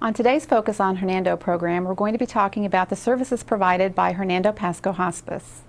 On today's Focus on Hernando program, we're going to be talking about the services provided by Hernando Pasco Hospice.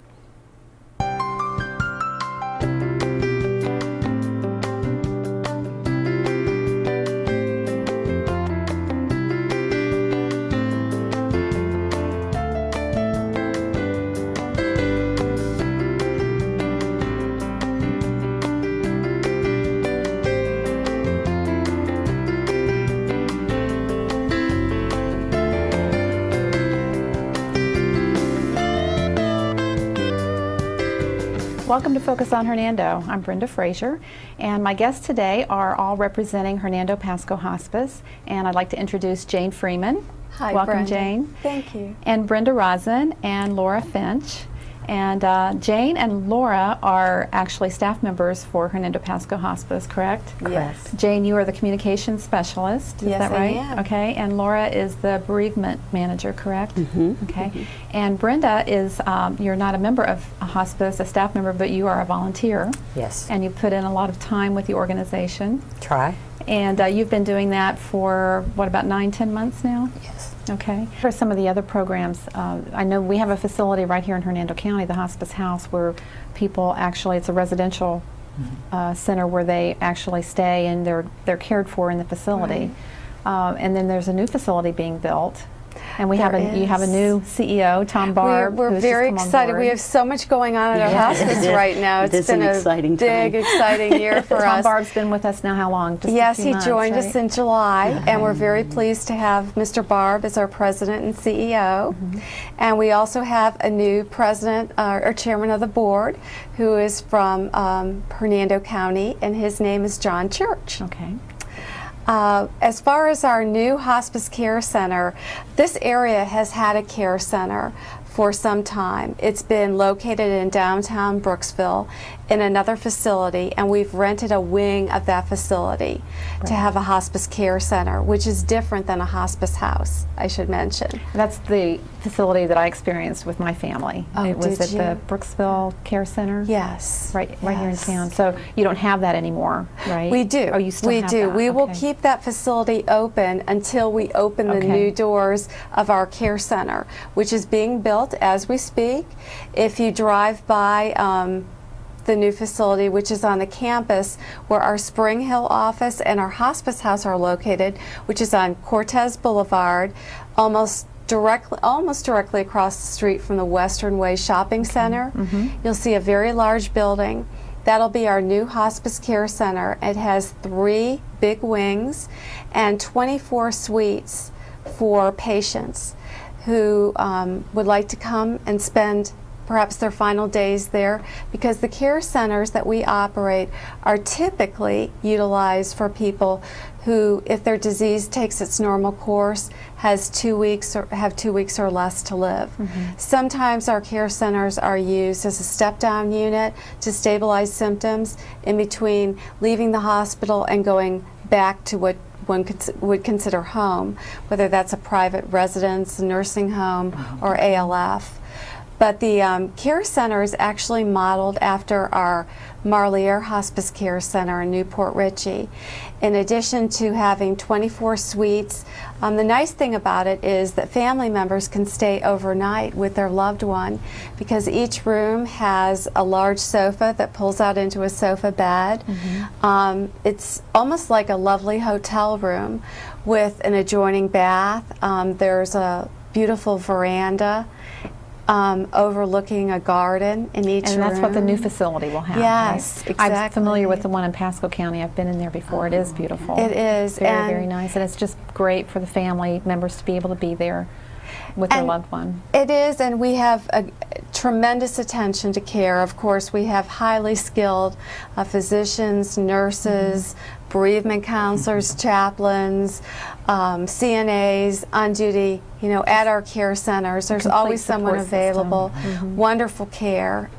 Welcome to Focus on Hernando. I'm Brenda Frazier, and my guests today are all representing Hernando Pasco Hospice, and I'd like to introduce Jane Freeman. Hi, Welcome, Brenda. Jane. Thank you. And Brenda Rosin and Laura Finch. And Jane and Laura are actually staff members for Hernando Pasco Hospice, correct? Yes. Jane, you are the communications specialist, is Yes, that right? I am. Okay, and Laura is the bereavement manager, correct? Mm-hmm. Okay, and Brenda is, you're not a member of a hospice, a staff member, but you are a volunteer. Yes. And you put in a lot of time with the organization. Try. And you've been doing that for, what, about 9-10 months now? Yes. Okay. For some of the other programs, I know we have a facility right here in Hernando County, the Hospice House, where people actually, it's a residential center where they actually stay and they're cared for in the facility. Right. And then there's a new facility being built. And we have There you have a is. new CEO, Tom Barb. We're who's very just come on excited. board. We have so much going on at our hospice right now. It's been an a exciting big, time. exciting year for Tom us. Barb's been with us now how long? Just a Yes, few he months, joined right? us in July, and we're very pleased to have Mr. Barb as our president and CEO. And we also have a new president or chairman of the board who is from Hernando County, and his name is John Church. Okay. As far as our new hospice care center, this area has had a care center for some time. It's been located in downtown Brooksville in another facility, and we've rented a wing of that facility to have a hospice care center, which is different than a hospice house, I should mention. That's the facility that I experienced with my family. Oh, it was did at you? the Brooksville Care Center. Yes. Right here in Yes. town. So you don't have that anymore, right? We do. Oh, you still we have do. that. We will Okay. keep that facility open until we open the Okay. new doors of our care center, which is being built as we speak. If you drive by the new facility, which is on the campus where our Spring Hill office and our hospice house are located, which is on Cortez Boulevard, almost directly across the street from the Western Way Shopping Center. You'll see a very large building. That'll be our new hospice care center. It has 3 big wings and 24 suites for patients who would like to come and spend perhaps their final days there, because the care centers that we operate are typically utilized for people who, if their disease takes its normal course, have 2 weeks or less to live. Sometimes our care centers are used as a step-down unit to stabilize symptoms in between leaving the hospital and going back to what one would consider home, whether that's a private residence, nursing home, or ALF. But the care center is actually modeled after our Marliere Hospice Care Center in Newport Richey. In addition to having 24 suites, the nice thing about it is that family members can stay overnight with their loved one, because each room has a large sofa that pulls out into a sofa bed. It's almost like a lovely hotel room with an adjoining bath. There's a beautiful veranda overlooking a garden in each room. And that's what the new facility will have. Yes, right? exactly. I'm familiar with the one in Pasco County. I've been in there before. It is beautiful. It is. Very, very nice. And it's just great for the family members to be able to be there with their loved one. It is, and we have a tremendous attention to care. Of course, we have highly skilled physicians, nurses, bereavement counselors, chaplains, CNAs on duty, at our care centers. There's complete always someone support system. available. Wonderful care.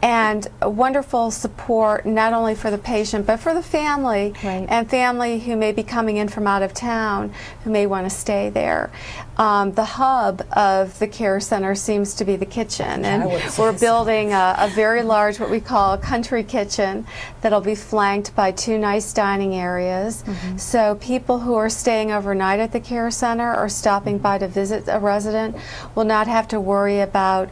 And wonderful support, not only for the patient, but for the family, Right. and family who may be coming in from out of town who may want to stay there. The hub of the care center seems to be the kitchen, and we're building a very large, what we call a country kitchen, that'll be flanked by 2 nice dining areas. So people who are staying overnight at the care center or stopping by to visit a resident will not have to worry about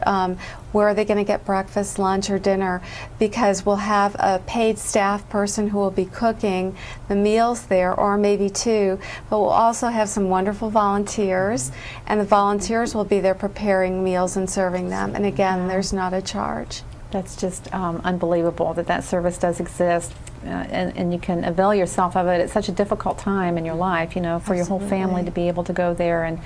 where are they going to get breakfast, lunch, or dinner, because we'll have a paid staff person who will be cooking the meals there, or maybe two, but we'll also have some wonderful volunteers, and the volunteers will be there preparing meals and serving them. And again, there's not a charge. That's just unbelievable that that service does exist, and you can avail yourself of it at such a difficult time in your life, you know, for your whole family to be able to go there and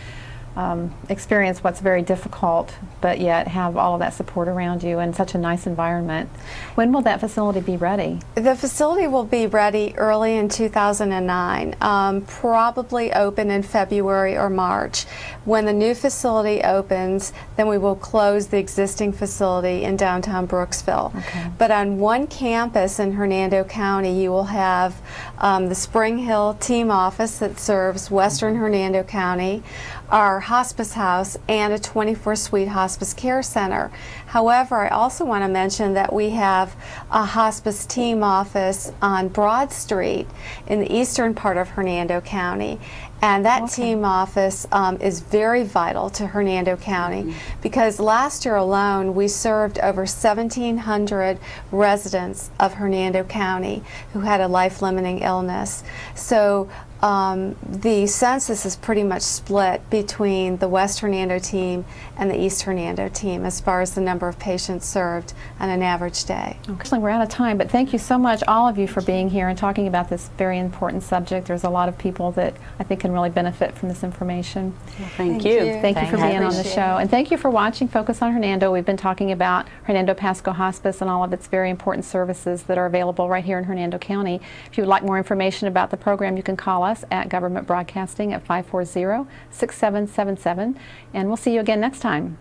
experience what's very difficult, but yet have all of that support around you and such a nice environment. When will that facility be ready? The facility will be ready early in 2009, probably open in February or March. When the new facility opens, then we will close the existing facility in downtown Brooksville. Okay. But on one campus in Hernando County, you will have the Spring Hill team office that serves Western Hernando County, our hospice house, and a 24-suite hospice care center. However, I also want to mention that we have a hospice team office on Broad Street in the eastern part of Hernando County. And that team office is very vital to Hernando County, because last year alone we served over 1,700 residents of Hernando County who had a life-limiting illness. So the census is pretty much split between the West Hernando team and the East Hernando team as far as the number of patients served on an average day. Okay. We're out of time, but thank you so much, all of you, for being here and talking about this very important subject. There's a lot of people that I think can really benefit from this information. Well, thank you. Thank you for being on the show. And thank you for watching Focus on Hernando. We've been talking about Hernando Pasco Hospice and all of its very important services that are available right here in Hernando County. If you would like more information about the program, you can call us at Government Broadcasting at 540-6777, and we'll see you again next time.